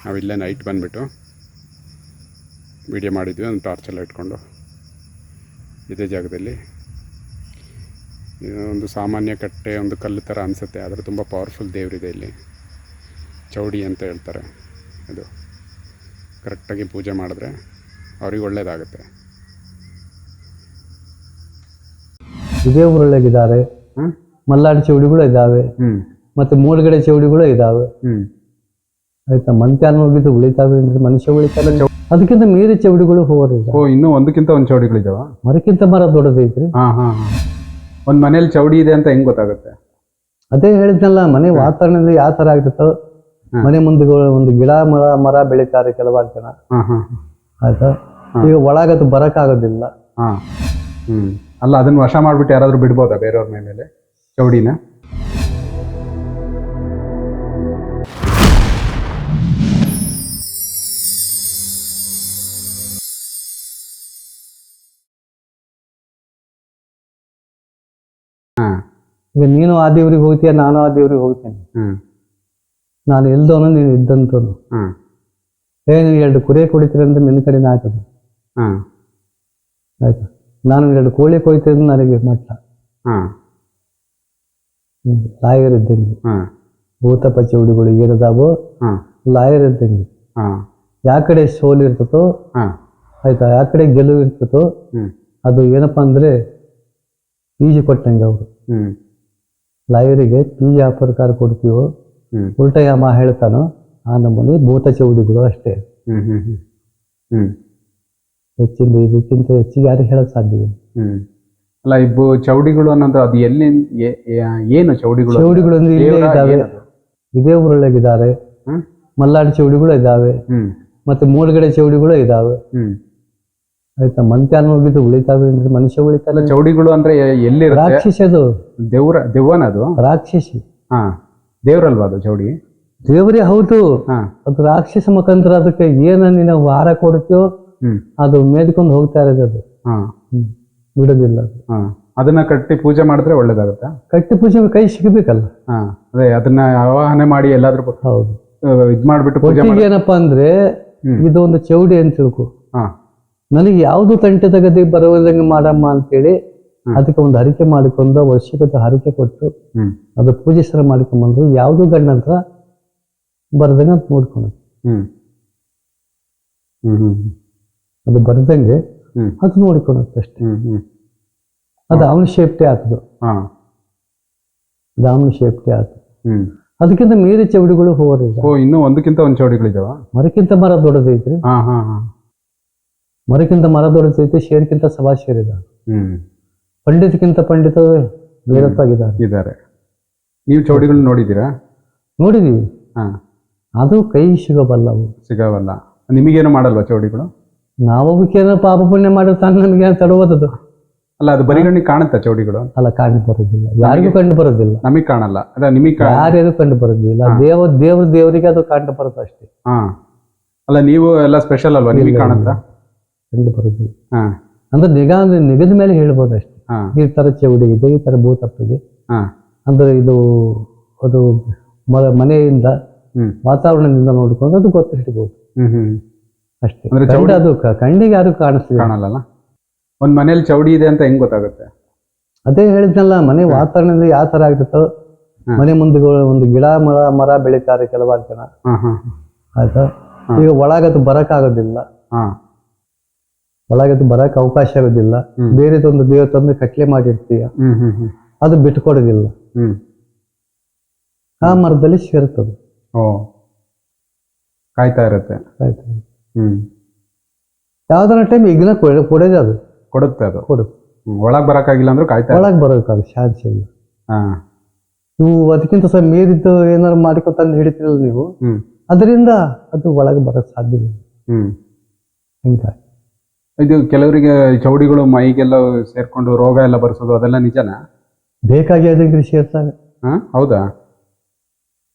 ನಾವಿಲ್ಲೇ night ಬಂದುಬಿಟ್ಟು video ಮಾಡಿದ್ವಿ ಒಂದು ಟಾರ್ಚೆಲ್ಲ ಇಟ್ಕೊಂಡು ಇದೇ ಜಾಗದಲ್ಲಿ. ಒಂದು ಸಾಮಾನ್ಯ ಕಟ್ಟೆ, ಒಂದು ಕಲ್ಲು ಥರ ಅನಿಸುತ್ತೆ, ಆದರೆ ತುಂಬ ಪವರ್ಫುಲ್ ದೇವರಿದೆ ಇಲ್ಲಿ. ಚೌಡಿ ಅಂತ ಹೇಳ್ತಾರೆ. ಇದು ಕರೆಕ್ಟಾಗಿ ಪೂಜೆ ಮಾಡಿದ್ರೆ ಅವ್ರಿಗೆ ಒಳ್ಳೇದಾಗುತ್ತೆ. ಇದೇ ಊರೊಳಗಿದ್ದಾರೆ. ಮಲ್ನಾಡು ಚೌಡಿಗಳು ಇದ್ದಾವೆ, ಮತ್ತೆ ಮೂಳಗಡೆ ಚೌಡಿಗಳು ಇದ್ದಾವೆ. ಆಯ್ತಾ, ಮಂತ್ಯಾನ ಹೋಗಿದ್ದು ಉಳಿತಾವೆ ಅಂದ್ರೆ ಮನುಷ್ಯ ಉಳಿತಾವೆ. ಅದಕ್ಕಿಂತ ಮೀರಿ ಚೌಡಿಗಳು ಹೋಗೋದಿಲ್ಲ. ಇನ್ನೂ ಒಂದಕ್ಕಿಂತ ಒಂದು ಚೌಡಿಗಳಿದಾವ. ಮರಕ್ಕಿಂತ ಮರ ದೊಡ್ಡದೈತ್ರಿ. ಒಂದು ಮನೇಲಿ ಚೌಡಿ ಇದೆ ಅಂತ ಹೆಂಗ್ ಗೊತ್ತಾಗುತ್ತೆ? ಅದೇ ಹೇಳಿದ್ನಲ್ಲ, ಮನೆ ವಾತಾವರಣದಿಂದ ಯಾವ ತರ ಆಗ್ತಿತ್ತೋ. ಮನೆ ಮುಂದೆ ಒಂದು ಗಿಡ ಮರ ಬೆಳಿತಾರೆ ಕೆಲವಾರು ಜನ. ಆಯ್ತಾ, ಈಗ ಒಳಗದು ಬರಕ್ಕಾಗೋದಿಲ್ಲ. ಅಲ್ಲ, ಅದನ್ನ ವಶ ಮಾಡ್ಬಿಟ್ಟು ಯಾರಾದ್ರೂ ಬಿಡ್ಬೋದಾ ಬೇರೆಯವ್ರ ಮೇಲೆ ಚೌಡಿನ? ಈಗ ನೀನು ಆ ದೇವ್ರಿಗೆ ಹೋಗ್ತೀಯ, ನಾನು ಆ ದೇವ್ರಿಗೆ ಹೋಗ್ತೇನೆ. ನಾನು ಎಲ್ದವನು, ನೀನು ಇದ್ದಂತವನು. ನೀನು 2 ಕುರಿ ಕೊಡಿತೀರಿ ಅಂದ್ರೆ ನಿನ್ನ ಕಡೆನೇ ಆಗ್ತದೆ. ಆಯ್ತಾ, ನಾನು 2 ಕೋಳಿ ಕೊಯ್ತೀನಿ ನನಗೆ ಮಟ್ಟ. ಲಾಯರ್ ಇದ್ದಂಗೆ ಭೂತಪ್ಪ ಚೌಡಿಗಳು ಏನಿದಾವೋ ಲಾಯರ್ ಇದ್ದಂಗೆ. ಯಾವ ಕಡೆ ಸೋಲು ಇರ್ತತೋ, ಆಯ್ತಾ, ಯಾವ ಕಡೆ ಗೆಲುವು ಇರ್ತತೋ ಅದು ಏನಪ್ಪಾ ಅಂದ್ರೆ ಪೀಜಿ ಕೊಟ್ಟಂಗೆ. ಅವರು ಲಾಯರಿಗೆ ಪೀಜಿ ಯಾವ ಪ್ರಕಾರ ಕೊಡ್ತೀವೋ, ಉಲ್ಟ ಯಾಮ ಹೇಳ್ತಾನೋ ಆ ನಮ್ಮನೆ ಭೂತ ಚೌಡಿಗಳು ಅಷ್ಟೇ. ಹೆಚ್ಚಿಂದ ಇದಕ್ಕಿಂತ ಹೆಚ್ಚಿಗೆ ಯಾರು ಹೇಳಕ್ ಸಾಧ್ಯವಿಲ್ಲ. ಅಲ್ಲ, ಇಬ್ಬು ಚೌಡಿಗಳು ಅನ್ನೋದು ಅದು ಎಲ್ಲಿ, ಏನು ಚೌಡಿಗಳು? ಚೌಡಿಗಳು ಅಂದ್ರೆ ಇಲ್ಲೇ ಇದ್ದಾವೆ, ಇದೇ ಊರೊಳಗಿದ್ದಾರೆ. ಮಲ್ನಾಡು ಚೌಡಿಗಳು ಇದ್ದಾವೆ, ಮತ್ತೆ ಮೂಳಗಡೆ ಚೌಡಿಗಳು ಇದ್ದಾವೆ. ಆಯ್ತಾ, ಮಂತ್ಯಾನ ಹೋಗಿದ್ದು ಉಳಿತಾವೆ ಅಂದ್ರೆ ಮನುಷ್ಯ ಉಳಿತಾವೆ. ಚೌಡಿಗಳು ಅಂದ್ರೆ ಎಲ್ಲಿ? ರಾಕ್ಷಸಿ ಅದು, ದೆವ್ವನ ಅದು? ರಾಕ್ಷಸಿ. ದೇವ್ರಲ್ವಾ ಅದು ಚೌಡಿ? ದೇವರೇ ಹೌದು, ಅದು ರಾಕ್ಷಸ ಮುಖಾಂತರ. ಅದಕ್ಕೆ ಏನ ನೀನು ವಾರ ಕೊಡ್ತೀಯೋ ಅದು ಮೇದ್ಕೊಂಡು ಹೋಗ್ತಾ ಇರೋದು. ಅದು ಬಿಡೋದಿಲ್ಲ. ಅದನ್ನ ಕಟ್ಟಿ ಪೂಜೆ ಮಾಡಿದ್ರೆ ಒಳ್ಳೇದಾಗುತ್ತಾ? ಕಟ್ಟಿ ಪೂಜೆ ಕೈ ಸಿಗಬೇಕಲ್ಲ. ಅದೇ, ಅದನ್ನ ಆವಾಹನೆ ಮಾಡಿ ಎಲ್ಲಾದ್ರೂ ಹೌದು ಇದ್ ಮಾಡ್ಬಿಟ್ಟು ಏನಪ್ಪಾ ಅಂದ್ರೆ ಇದು ಒಂದು ಚೌಡಿ ಅಂತ ತಿಳ್ಕೊ. ನನಗೆ ಯಾವ್ದು ತಂಟೆ ತಗದಿ ಬರುವುದಂಗೆ ಮಾಡಮ್ಮ ಅಂತೇಳಿ ಅದಕ್ಕೆ ಒಂದು ಹರಿಕೆ ಮಾಡಿಕೊಂಡು ವರ್ಷಕ್ಕೆ ಹರಿಕೆ ಕೊಟ್ಟು ಅದು ಪೂಜೆ ಸರ ಮಾಡ್ಕೊಂಡ್ಬಂದ್ರು. ಯಾವ್ದು ಗಂಡಂತ್ರ ಬರ್ದಂಗೆ ಅಂತ ನೋಡ್ಕೊಳೋದು. ಅದು ಬರ್ದಂಗೆ ಅದು ನೋಡ್ಕೊಳತ್ತಷ್ಟೇ. ಅದು ಅವನ ಸೇಫ್ಟಿ ಆಗ್ತದೆ, ಅದು ಅವನ ಸೇಫ್ಟಿ ಆಗ್ತದೆ. ಅದಕ್ಕಿಂತ ಮೀರಿ ಚೌಡಿಗಳು ಹೋಗೋದಿಲ್ಲ. ಇನ್ನೂ ಒಂದಕ್ಕಿಂತ ಒಂದು ಚೌಡಿಗಳಿದಾವ. ಮರಕ್ಕಿಂತ ಮರ ದೊಡ್ಡದೈತ್ರಿ. ಮರಕ್ಕಿಂತ ಮರ ದೊಡ್ಡದೈತಿ, ಶೇರ್ಕಿಂತ ಸವಾ ಶೇರಿದ. ಪಂಡಿತಕ್ಕಿಂತ ಪಂಡಿತ ಬೇರತ್ತಾಗಿದ್ದಾರೆ. ನೀವು ಚೌಡಿಗಳು ನೋಡಿದ್ದೀರಾ? ನೋಡಿದೀವಿ. ಅದು ಕೈ ಸಿಗಬಲ್ಲವು. ಸಿಗವಲ್ಲ. ನಿಮಗೇನು ಮಾಡಲ್ವಾ ಚೌಡಿಗಳು? ನಾವೊಬ್ಬಕ್ಕೇನೋ ಪಾಪ ಪುಣ್ಯ ಮಾಡಿರ್ತಾನೆ, ನಮಗೆ ತಡೋದದು. ಅಲ್ಲ, ಅದು ಬರಿಗಣ್ಣಿಗೆ ಕಾಣುತ್ತಾ ಚೌಡಿಗಳು? ಅಲ್ಲ, ಕಂಡು ಬರೋದಿಲ್ಲ, ಯಾರಿಗೂ ಕಂಡು ಬರೋದಿಲ್ಲ. ನಮಗ್ ಕಾಣಲ್ಲ. ಅದ ನಿಮಗೆ ಯಾರ್ಯಾರು ಕಂಡು ಬರೋದಿಲ್ಲ. ದೇವರಿಗೆ ಅದು ಕಂಡು ಬರುತ್ತೆ ಅಷ್ಟೇ. ಅಲ್ಲ, ನೀವು ಎಲ್ಲ ಸ್ಪೆಷಲ್ ಅಲ್ವಾ? ನಿಮಗೆ ಕಾಣುತ್ತಾ? ಕಂಡು ಬರೋದಿಲ್ಲ ಅಂದ್ರೆ ನಿಗದ ಮೇಲೆ ಹೇಳ್ಬೋದು ಅಷ್ಟೇ. ಈ ತರ ಚೌಡಿ ಇದೆ, ಈ ತರ ಭೂತಪ್ಪ ಇದೆ ಅಂದ್ರೆ ಇದು ಅದು ಮನೆಯಿಂದ ವಾತಾವರಣದಿಂದ ನೋಡ್ಕೊಂಡು ಅದು ಗೊತ್ತಿರ್ಬೋದು ಅಷ್ಟೇ. ಅದು ಕಣ್ಣಿಗೆ ಯಾರು ಕಾಣಲ್ಲ. ಒಂದ್ ಮನೇಲಿ ಚೌಡಿ ಇದೆ ಅಂತ ಹೆಂಗ್ ಗೊತ್ತಾಗುತ್ತೆ? ಅದೇ ಹೇಳಿದ್ನಲ್ಲ, ಮನೆ ವಾತಾವರಣದಿಂದ ಯಾವ ತರ ಆಗ್ತಿತ್ತೋ. ಮನೆ ಮುಂದೆ ಒಂದು ಗಿಡ ಮರ ಬೆಳಿತಾರೆ ಕೆಲವಾರು ಜನ. ಆಯ್ತಾ, ಈಗ ಒಳಗದು ಬರಕ್ಕಾಗೋದಿಲ್ಲ. ಒಳಗದು ಬರಕ್ ಅವಕಾಶ ಆಗೋದಿಲ್ಲ. ಬೇರೆದೊಂದು ದೇವ ತಂದು ಕಟ್ಲೆ ಮಾಡಿರ್ತೀಯ, ಅದು ಬಿಟ್ಕೊಡೋದಿಲ್ಲ. ಆ ಮರದಲ್ಲಿ ಸೇರ್ತದೆ, ಕಾಯ್ತಾ ಇರುತ್ತೆ. ಯಾವ್ದಾರ ಟೈಮ್ ಈಗಿನ ಕೊಡೋದೇ ಅದು ಕೊಡುತ್ತೆ. ಅದು ಕೊಡುತ್ತೆ. ಒಳಗ್ ಬರಕ್ಕಾಗಿಲ್ಲ ಅಂದ್ರೆ ಕಾಯ್ತಾ, ಒಳಗ್ ಬರೋಕ್ಕಾಗ ಚಾನ್ಸ್ ಇಲ್ಲ. ನೀವು ಅದಕ್ಕಿಂತ ಸಹ ಮೀರಿದ್ದು ಏನಾರು ಮಾಡಿಕೊತಂದು ಹಿಡಿತಿರಲ್ಲ ನೀವು, ಅದರಿಂದ ಅದು ಒಳಗೆ ಬರೋಕ್ ಸಾಧ್ಯ ಇಲ್ಲ. ಹಿಂಗಾಗಿ ಇದು ಕೆಲವರಿಗೆ ಚೌಡಿಗಳು ಮೈಗೆಲ್ಲ ಸೇರ್ಕೊಂಡು ರೋಗ ಎಲ್ಲ ಬರ್ಸೋದು ಅದೆಲ್ಲ ನಿಜನಾ? ಬೇಕಾಗಿ ಅದಕ್ಕೆ ಸೇರ್ತಾರೆ. ಹೌದಾ?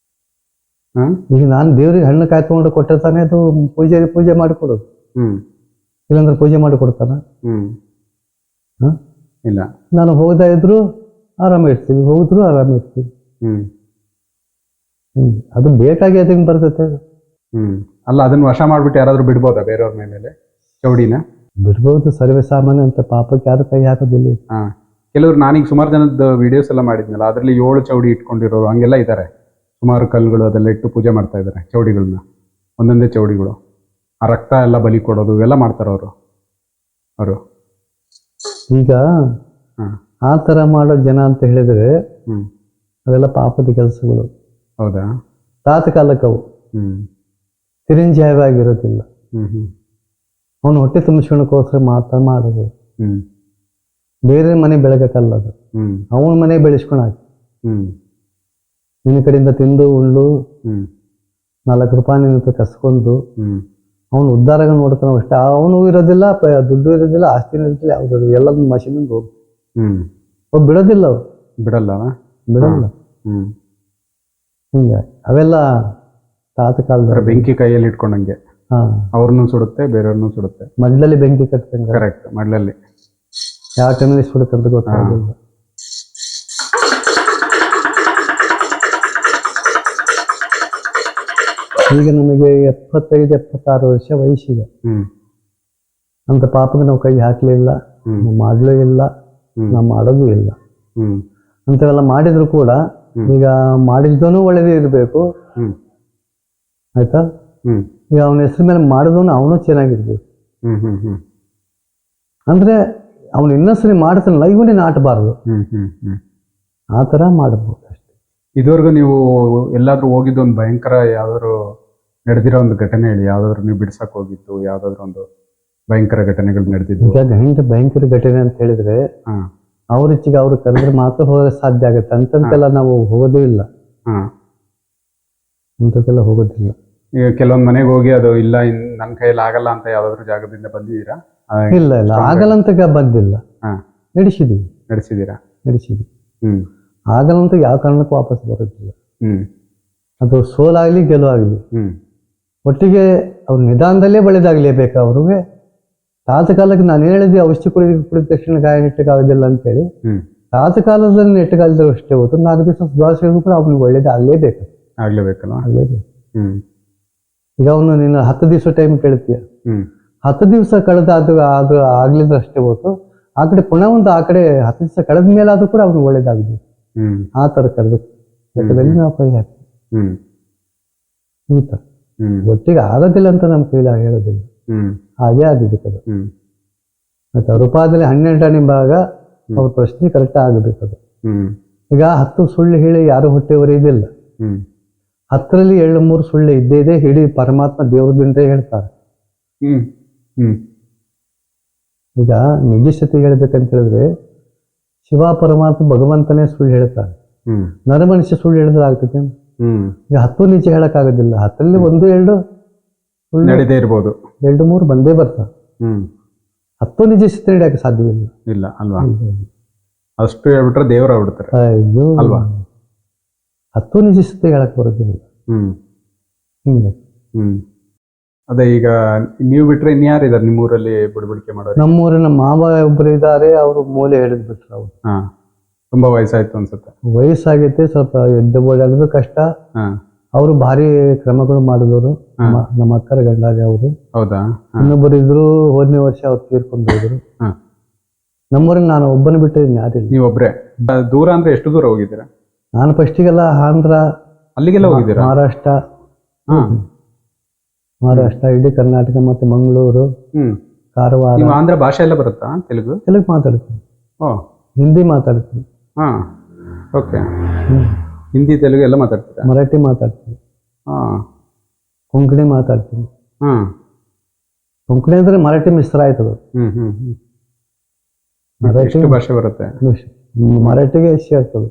ಈಗ ನಾನು ದೇವ್ರಿಗೆ ಹಣ್ಣು ಕಾಯಿ ತಗೊಂಡು ಕೊಟ್ಟಿರ್ತಾನೆ, ಅದು ಪೂಜೆ ಮಾಡಿಕೊಡೋದು. ಇಲ್ಲಾಂದ್ರೆ ಪೂಜೆ ಮಾಡಿ ಕೊಡ್ತಾನ? ಇಲ್ಲ. ನಾನು ಹೋಗದ ಇದ್ರು ಆರಾಮ ಇರ್ತೀವಿ, ಹೋಗಿದ್ರು ಆರಾಮ ಇರ್ತೀವಿ. ಅದು ಬೇಕಾಗಿ ಅದಕ್ಕೆ ಬರ್ತೈತೆ. ಅಲ್ಲ ಅದನ್ನ ವಶ ಮಾಡ್ಬಿಟ್ಟು ಯಾರಾದ್ರೂ ಬಿಡ್ಬೋದಾ ಬೇರೆಯವ್ರ ಮೇಲೆ ಚೌಡಿನ? ಬಿಡ್ಬೋದು, ಸರ್ವೇ ಸಾಮಾನ್ಯ ಅಂತ, ಪಾಪಕ್ಕೆ ಯಾರು ಕೈ ಹಾಕೋದಿಲ್ಲ. ಹಾ, ಕೆಲವ್ರು ನಾನೀಗ ಸುಮಾರು ಜನದ ವಿಡಿಯೋಸ್ ಎಲ್ಲ ಮಾಡಿದ್ನಲ್ಲ, ಅದರಲ್ಲಿ 7 ಚೌಡಿ ಇಟ್ಕೊಂಡಿರೋರು ಹಂಗೆಲ್ಲ ಇದ್ದಾರೆ. ಸುಮಾರು ಕಲ್ಲುಗಳು ಅದೆಲ್ಲ ಇಟ್ಟು ಪೂಜೆ ಮಾಡ್ತಾ ಇದ್ದಾರೆ ಚೌಡಿಗಳನ್ನ, ಒಂದೊಂದೇ ಚೌಡಿಗಳು. ಆ ರಕ್ತ ಎಲ್ಲ ಬಲಿ ಕೊಡೋದು ಇವೆಲ್ಲ ಮಾಡ್ತಾರೆ ಅವರು. ಈಗ ಆ ಥರ ಮಾಡೋ ಜನ ಅಂತ ಹೇಳಿದ್ರೆ ಅವೆಲ್ಲ ಪಾಪದ ಕೆಲಸಗಳು. ಹೌದಾ? ತಾತ್ಕಾಲಕ್ಕವು ಚಿರಂಜೀವಿಯಾಗಿರೋದಿಲ್ಲ. ಅವನು ಹೊಟ್ಟೆ ತುಂಬಿಸ್ಕೊಳಕ್ಕೋಸ್ಕರ ಮಾತ್ರ ಮಾಡೋದು. ಬೇರೆ ಮನೆ ಬೆಳಗಕ್ಕಲ್ಲ ಅದು, ಅವನ ಮನೆ ಬೆಳೆಸ್ಕೊಳಕ್. ನಿನ್ನ ಕಡೆಯಿಂದ ತಿಂದು ಉಳ್ಳು 4 ರೂಪಾಯಿ ನಿನ್ನ ಕಸ್ಕೊಂಡು ಅವನು ಉದ್ಧಾರ ನೋಡ್ತಾನ ಅಷ್ಟೇ. ಅವನು ಇರೋದಿಲ್ಲ, ದುಡ್ಡು ಇರೋದಿಲ್ಲ, ಆಸ್ತಿನೂ ಇರೋದಿಲ್ಲ, ಯಾವ್ದು ಎಲ್ಲದನ್ನ ಮಷೀನಿಂದ ಹೋಗಿ ಅವ್ರು ಬಿಡೋದಿಲ್ಲ. ಅವ್ರು ಬಿಡಲ್ಲ. ಹಿಂಗ ಅವೆಲ್ಲ ತಾತ್ಕಾಲದ ಬೆಂಕಿ ಕೈಯಲ್ಲಿ ಇಟ್ಕೊಂಡಂಗೆ. ಅವ್ರನ್ನೂ ಸುಡುತ್ತೆ, ಬೇರೆಯವ್ರನ್ನೂ ಸುಡುತ್ತೆ. ಮಡ್ಲಲ್ಲಿ ಬೆಂಕಿ ಕಟ್ತಂಗೆ. ಕರೆಕ್ಟ್, ಮಡ್ಲಲ್ಲಿ ಯಾವ ಟೈಮಲ್ಲಿ ಸುಡುತ್ತೆ ಅಂತ ಗೊತ್ತಾಗಲಿಲ್ಲ. ಈಗ ನಮಗೆ 75-76 ವರ್ಷ ವಯಸ್ಸಿಗೆ ಅಂತ ಪಾಪಕ್ಕೆ ನಾವು ಕೈ ಹಾಕ್ಲಿಲ್ಲ, ನಾವು ಮಾಡ್ಲೂ ಇಲ್ಲ, ನಾವು ಮಾಡೋದು ಇಲ್ಲ. ಅಂಥವೆಲ್ಲ ಮಾಡಿದ್ರು ಕೂಡ ಈಗ ಮಾಡಿದ್ದವನು ಒಳ್ಳೇದೇ ಇರಬೇಕು, ಆಯ್ತಾ? ಈಗ ಅವನ ಹೆಸರು ಮೇಲೆ ಮಾಡಿದವನು ಅವನು ಚೆನ್ನಾಗಿರ್ಬೇಕು. ಅಂದ್ರೆ ಅವನು ಇನ್ನೊಂದ್ಸರಿ ಮಾಡ್ತಾನಲ್ಲ, ಇವನೇ ನಾಟಬಾರ್ದು, ಆ ಥರ ಮಾಡಬಹುದು ಅಷ್ಟೇ. ಇದುವರೆಗೂ ನೀವು ಎಲ್ಲಾದ್ರೂ ಹೋಗಿದ್ದು ಒಂದು ಭಯಂಕರ ಯಾವ್ದಾದ್ರು ನಡೆದಿರೋ ಒಂದು ಘಟನೆ ಹೇಳಿ, ಯಾವ್ದಾದ್ರು ನೀವು ಬಿಡ್ಸಕ್ ಹೋಗಿದ್ದು ಯಾವ್ದಾದ್ರು ಒಂದು ಭಯಂಕರ ಘಟನೆಗಳು ನಡೆದಿದ್ದು? ಈಗ ಭಯಂಕರ ಘಟನೆ ಅಂತ ಹೇಳಿದ್ರೆ ಅವ್ರ ಹೆಚ್ಚಿಗೆ ಅವ್ರು ಕರೆದ್ರೆ ಮಾತ್ರ ಹೋಗಕ್ಕೆ ಸಾಧ್ಯ ಆಗುತ್ತೆ. ಅಂಥದ್ಕೆಲ್ಲ ನಾವು ಹೋಗೋದೇ ಇಲ್ಲ, ಅಂಥದ್ದೆಲ್ಲ ಹೋಗೋದಿಲ್ಲ. ಈಗ ಕೆಲವೊಂದ್ ಮನೆಗೆ ಹೋಗಿ ಅದು ಇಲ್ಲ ನನ್ನ ಕೈಯಲ್ಲಿ ಆಗಲ್ಲ ಅಂತ ಯಾವ್ದಾದ್ರು ಜಾಗದಿಂದ ಬಂದಿದ್ದೀರಾ? ಇಲ್ಲ, ಆಗಲ್ಲ ಅಂತ ಬಂದಿಲ್ಲ, ನಡೆಸಿದ್ದೀರಾ. ಆಗಲ್ಲ ಅಂತ ಯಾವ ಕಾರಣಕ್ಕೂ ವಾಪಸ್ ಬರೋದಿಲ್ಲ. ಅದು ಸೋಲಾಗ್ಲಿ ಗೆಲುವಾಗ್ಲಿ ಒಟ್ಟಿಗೆ ಅವ್ರ ನಿಧಾನದಲ್ಲೇ ಒಳ್ಳೇದಾಗ್ಲೇಬೇಕು. ಅವ್ರಿಗೆ ತಾತ್ಕಾಲಕ್ಕೆ ನಾನು ಹೇಳಿದ್ವಿ ಔಷಧಿ ಕುಡಿದ ತಕ್ಷಣ ಗಾಯ ನೆಟ್ಟಗಾಗೋದಿಲ್ಲ ಅಂತೇಳಿ, ತಾತ್ಕಾಲದಲ್ಲಿ ನೆಟ್ಟಗಾಲಿದ್ರು ಅಷ್ಟೇ ಹೊತ್ತು 4 ದಿವಸ ಸುಧಾರಿಸಿದ್ರು ಕೂಡ ಅವ್ನಿಗೆ ಒಳ್ಳೇದಾಗ್ಲೇಬೇಕು. ಆಗ್ಲೇಬೇಕು. ಈಗ ಅವನು ನೀನು 10 ದಿವಸ ಟೈಮ್ ಕೇಳ್ತೀಯ, 10 ದಿವಸ ಕಳೆದ ಅದು ಆಗ್ಲಿದ್ರೆ ಅಷ್ಟೇ ಹೊತ್ತು ಆ ಕಡೆ ಪುನಃ ಒಂದು ಆ ಕಡೆ 10 ದಿವಸ ಕಳೆದ ಮೇಲೆ ಆದ್ರೂ ಕೂಡ ಅವ್ನಿಗೆ ಒಳ್ಳೇದಾಗಿದೆ. ಆ ಥರ ಕರೆಬೇಕು. ಲೆಕ್ಕದಲ್ಲಿ ನಾವು ಕೈ ಹಾಕ್ತೀವಿ. ಈ ಥರ ಒಟ್ಟಿಗೆ ಆಗೋದಿಲ್ಲ ಅಂತ ನಮ್ಮ ಕೈಲಿ ಹೇಳೋದಿಲ್ಲ, ಹಾಗೆ ಆಗಿಬೇಕದು. ಮತ್ತೆ ರೂಪಾಯಿದಲ್ಲಿ 12ನೇ ಭಾಗ ಅವ್ರ ಪ್ರಶ್ನೆ ಕರೆಕ್ಟ್ ಆಗಬೇಕದು. ಈಗ 10 ಸುಳ್ಳು ಹೇಳಿ ಯಾರು ಹೊಟ್ಟೆ ಹೊರೆಯೋದಿಲ್ಲ, 10ರಲ್ಲಿ 2-3 ಸುಳ್ಳು ಇದ್ದೇ ಇದೆ. ಇಡೀ ಪರಮಾತ್ಮ ದೇವ್ರದಿಂದ ಹೇಳ್ತಾರೆ. ಈಗ ನಿಜ ಹೇಳ್ಬೇಕಂತ ಹೇಳಿದ್ರೆ ಶಿವ ಪರಮಾತ್ಮ ಭಗವಂತನೇ ಸುಳ್ಳು ಹೇಳ್ತಾರೆ, ನರಮನುಷ್ಯ ಸುಳ್ಳು ಹೇಳಿದ್ರೆ ಆಗ್ತದೆ. ಈಗ 10 ನಿಜ ಹೇಳಕ್ ಆಗೋದಿಲ್ಲ, 10ರಲ್ಲಿ 1-2 ನಡೆದೇ ಇರ್ಬೋದು, 2-3 ಬಂದೇ ಬರ್ತಾರೆ. 10 ನಿಜ ಸತ್ಯ ಹಿಡಿಯಕ್ಕೆ ಸಾಧ್ಯವಿಲ್ಲ. ಇಲ್ಲ ಅಲ್ವಾ? ಅಷ್ಟು ಹೇಳ್ಬಿಟ್ರೆ ದೇವ್ರ ಆಗ್ಬಿಡ್ತಾರೆ. ಅಯ್ಯೋ ಅಲ್ವಾ? 10 ನಿಜ ಸತ್ಯ ಹೇಳಕ್ ಬರೋದಿಲ್ಲ. ಹಿಂಗೆ ಅದೇ ಈಗ ನೀವು ಬಿಟ್ರೆ ಇನ್ಯಾರಿದ್ದಾರೆ ನಿಮ್ಮೂರಲ್ಲಿ ಬುಡಬಡಿಕೆ ಮಾಡೋರು? ನಮ್ಮೂರಿನ ಮಾವ ಒಬ್ಬರು ಇದ್ದಾರೆ, ಅವರು ಮೂಲೆ ಹಿಡಿದು ಬಿಟ್ರು. ಅವ್ರು ತುಂಬಾ ವಯಸ್ಸಾಯ್ತು ಅನ್ಸುತ್ತೆ. ವಯಸ್ಸಾಗೈತೆ, ಸ್ವಲ್ಪ ಎದ್ದು ಓಡಾಡೋದು ಕಷ್ಟ. ಅವರು ಭಾರಿ ಕ್ರಮಗಳು ಮಾಡಿದವರು, ನಮ್ಮ ಅಕ್ಕರ ಗಂಡಾರಿ ಅವರು. ಹೌದಾ? ಇನ್ನೊಬ್ಬರು ಇದ್ರು, ಹೋದನೇ ವರ್ಷ ಅವ್ರು ತೀರ್ಕೊಂಡು ಹೋದ್ರು. ನಮ್ಮೂರಲ್ಲಿ ನಾನು ಒಬ್ಬನ ಬಿಟ್ಟರೆ ಯಾರಿಲ್ಲ. ನೀವು ಒಬ್ರೆ? ದೂರ ಅಂದ್ರೆ ಎಷ್ಟು ದೂರ ಹೋಗಿದ್ದೀರಾ? ನಾನು ಫಸ್ಟಿಗೆಲ್ಲ ಆಂಧ್ರ ಅಲ್ಲಿಗೆಲ್ಲ ಹೋಗಿದ್ದೀರಾ? ಮಹಾರಾಷ್ಟ್ರ, ಇಡೀ ಕರ್ನಾಟಕ, ಮತ್ತೆ ಮಂಗಳೂರು, ಕಾರವಾರ. ಆಂಧ್ರ ಭಾಷೆ ಎಲ್ಲ ಬರುತ್ತಾ? ತೆಲುಗು ಮಾತಾಡ್ತೀನಿ, ಹಿಂದಿ ಮಾತಾಡ್ತೀನಿ. ಓಕೆ. ಹಿಂದಿ ತೆಲುಗು ಎಲ್ಲ ಮಾತಾಡ್ತೀರಾ? ಮರಾಠಿ ಮಾತಾಡ್ತೀನಿ, ಕೊಂಕಣಿ ಮಾತಾಡ್ತೀನಿ. ಕೊಂಕಣಿ ಅಂದ್ರೆ ಮರಾಠಿ ಮಿಶ್ರ ಆಯ್ತದ. ಮರಾಠಿ ಭಾಷೆ ಬರುತ್ತೆ, ಮರಾಠಿಗೆ ಎಷ್ಟ್ ಆಗ್ತದೆ.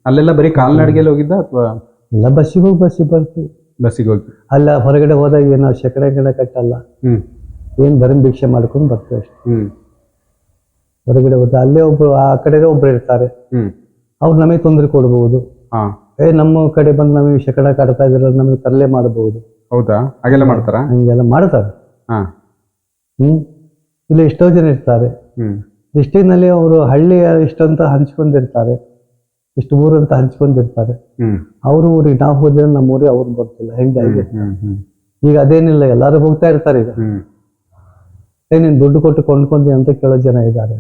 ಅಲ್ಲೆಲ್ಲ ಬರೀ ಕಾಲ್ನಡಿಗೆಯಲ್ಲಿ ಹೋಗಿದ್ದ ಅಥವಾ ಇಲ್ಲ ಬಸ್ಸಿಗೆ ಹೋಗಿ ಬರ್ತೀವಿ? ಬಸ್ಸಿಗೆ ಹೋಗಿ. ಅಲ್ಲ ಹೊರಗಡೆ ಹೋದಾಗ ಏನೋ ಶಕಡೆ ಕಟ್ಟಲ್ಲ, ಏನ್ ಧರ್ಮ ಭಿಕ್ಷೆ ಮಾಡ್ಕೊಂಡು ಬರ್ತೀವಿ ಅಷ್ಟೇ. ಹೊರಗಡೆ ಹೋದ ಅಲ್ಲೇ ಒಬ್ರು ಆ ಕಡೆ ಒಬ್ರು ಇರ್ತಾರೆ, ಅವ್ರು ನಮಗೆ ತೊಂದರೆ ಕೊಡ್ಬಹುದು. ನಮ್ಮ ಕಡೆ ಬಂದು ನಮಗೆ ಶಕಡ ಕಾಡ್ತಾ ಇದ್ರೆ ನಮಗೆ ತರಲೆ ಮಾಡಬಹುದು. ಹೌದಾ? ಹಾಗೆಲ್ಲ ಮಾಡ್ತಾರ? ಹಂಗೆಲ್ಲ ಮಾಡ್ತಾರೆ. ಇಲ್ಲಿ ಎಷ್ಟೋ ಜನ ಇರ್ತಾರೆ ಡಿಸ್ಟಿಕ್ನಲ್ಲಿ, ಅವರು ಹಳ್ಳಿ ಇಷ್ಟಂತ ಹಂಚ್ಕೊಂಡಿರ್ತಾರೆ, ಇಷ್ಟು ಊರು ಅಂತ ಹಂಚ್ಕೊಂಡಿರ್ತಾರೆ. ಅವ್ರ ಊರಿಗೆ ನಾವು ಹೋದ್ರೆ ನಮ್ಮ ಊರಿಗೆ ಅವ್ರು ಬರ್ತಿಲ್ಲ. ಹೆಂಗಾಗಿ ಈಗ ಅದೇನಿಲ್ಲ, ಎಲ್ಲರೂ ಹೋಗ್ತಾ ಇರ್ತಾರೆ ಈಗ. ನೀನ್ ದುಡ್ಡು ಕೊಟ್ಟು ಕೊಂಡ್ಕೊಂಡಿ ಅಂತ ಕೇಳೋ ಜನ ಇದ್ದಾರೆ.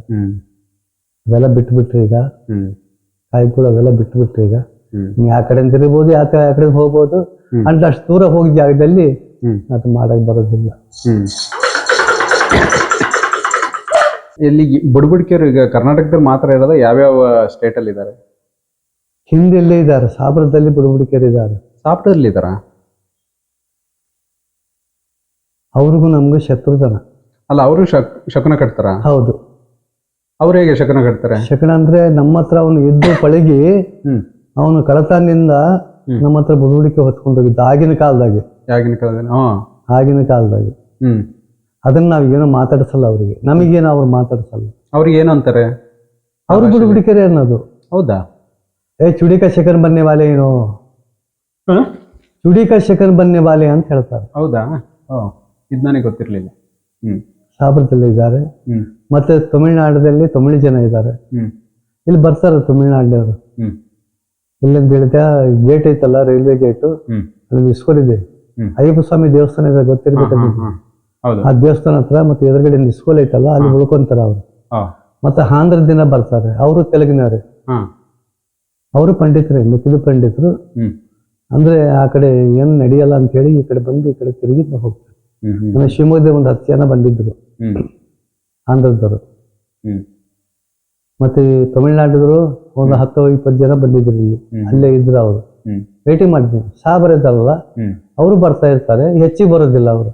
ಅವೆಲ್ಲ ಬಿಟ್ಬಿಟ್ರಿ ಈಗ, ಕಾಯ್ಗಳು ಅವೆಲ್ಲ ಬಿಟ್ಬಿಟ್ರಿ ಈಗ. ನೀ ಆ ಕಡೆ ತಿರುಗ್ಬೋದು, ಆ ಕಡೆ ಹೋಗ್ಬೋದು. ಅಂತ ಅಷ್ಟು ದೂರ ಹೋಗಿ ಜಾಗದಲ್ಲಿ ಅದು ಮಾಡಕ್ ಬರೋದಿಲ್ಲ. ಇಲ್ಲಿ ಬುಡಬುಡಿಕೆಯರು ಈಗ ಕರ್ನಾಟಕದಲ್ಲಿ ಮಾತ್ರ ಇರೋದ, ಯಾವ್ಯಾವ ಸ್ಟೇಟ್ ಅಲ್ಲಿ ಇದ್ದಾರೆ? ಹಿಂದೆಲ್ಲೇ ಇದ್ದಾರೆ, ಸಾಬ್ರದಲ್ಲಿ ಬುಡಬುಡಿಕೆರು ಇದ್ದಾರೆ. ಸಾಪ್ಟದಲ್ಲಿ ಇದ್ದಾರಾ? ಅವ್ರಿಗೂ ನಮ್ಗೂ ಶತ್ರುತನ. ಅಲ್ಲ, ಅವರು ಶಕನ ಕಟ್ತಾರ? ಹೌದು. ಅವ್ರು ಹೇಗೆ ಶಕನ ಕಟ್ತಾರೆ? ಶಕನ ಅಂದ್ರೆ ನಮ್ಮ ಹತ್ರ ಅವನು ಎದ್ದು ಪಳಗಿ ಅವನು ಕಳತನಿಂದ ನಮ್ಮ ಹತ್ರ ಬುಡಬುಡಿಕೆ ಹೊತ್ಕೊಂಡೋಗಿದ್ದ ಆಗಿನ ಕಾಲದಾಗೆ. ಆಗಿನ ಕಾಲದಾಗೆ ಅದನ್ನ ನಾವ್ ಏನೋ ಮಾತಾಡ್ಸಲ್ಲ ಅವ್ರಿಗೆ, ನಮಗೇನೋ ಅವ್ರು ಮಾತಾಡ್ಸಲ್ಲ. ಅವ್ರಿಗೆ ಏನು ಅಂತಾರೆ? ಅವ್ರು ಬುಡಬುಡಿಕೆರೆ ಅನ್ನೋದು. ಹೌದಾ? ಚುಡಿಕ ಶಕನ್ ಬನ್ನೆ ವಾಲೆ ಏನು, ಚುಡಿಕ ಶಕನ್ ಬನ್ನೆ ವಾಲೆ ಅಂತ ಹೇಳ್ತಾರೆ. ಹೌದಾ? ಇದು ನನಗೆ ಗೊತ್ತಿರ್ಲಿಲ್ಲ. ಸಾಬ್ರದಲ್ಲಿ ಇದ್ದಾರೆ. ಮತ್ತೆ ತಮಿಳ್ನಾಡಲ್ಲಿ ತಮಿಳು ಜನ ಇದ್ದಾರೆ. ಇಲ್ಲಿ ಬರ್ತಾರೆ ತಮಿಳ್ನಾಡಿನವರು. ಇಲ್ಲಿಂದ ಹೇಳಿದ ಗೇಟ್ ಐತಲ್ಲ, ರೈಲ್ವೆ ಗೇಟು, ಅಲ್ಲಿ ಇಸ್ಕೂಲ್ ಇದೆ. ಅಯ್ಯಪ್ಪ ಸ್ವಾಮಿ ದೇವಸ್ಥಾನ ಇದೆ, ಗೊತ್ತಿರ್ಬೇಕು. ಆ ದೇವಸ್ಥಾನ ಹತ್ರ ಮತ್ತೆ ಎದುರುಗಡೆ ಇಸ್ಕೂಲ್ ಐತಲ್ಲ, ಅಲ್ಲಿ ಉಳ್ಕೊಂತಾರ ಅವ್ರು. ಮತ್ತೆ ಆಂಧ್ರ ದಿನ ಬರ್ತಾರೆ, ಅವರು ತೆಲುಗಿನವ್ರೆ. ಅವರು ಪಂಡಿತರೇ, ಮಿಕ್ಕಿದ ಪಂಡಿತರು. ಅಂದ್ರೆ ಆ ಕಡೆ ಏನ್ ನಡೆಯಲ್ಲ ಅಂತ ಹೇಳಿ ಈ ಕಡೆ ಬಂದು ಈ ಕಡೆ ತಿರುಗಿ ಹೋಗ್ತಾರೆ. ನಮ್ಮ ಶಿವಮೊಗ್ಗದ ಒಂದು 10 ಜನ ಬಂದಿದ್ರು ಆಂಧ್ರದವರು. ಮತ್ತೆ ತಮಿಳ್ನಾಡಿದ್ರು ಒಂದು 10-20 ಜನ ಬಂದಿದ್ರು ಇಲ್ಲಿ. ಅಲ್ಲೇ ಇದ್ರು ಅವರು. ಭೇಟಿ ಮಾಡಿದ್ವಿ. ಸಾಬರ್ ಇದ್ದಾರಲ್ಲ, ಅವರು ಬರ್ತಾ ಇರ್ತಾರೆ, ಹೆಚ್ಚಿಗೆ ಬರೋದಿಲ್ಲ ಅವರು.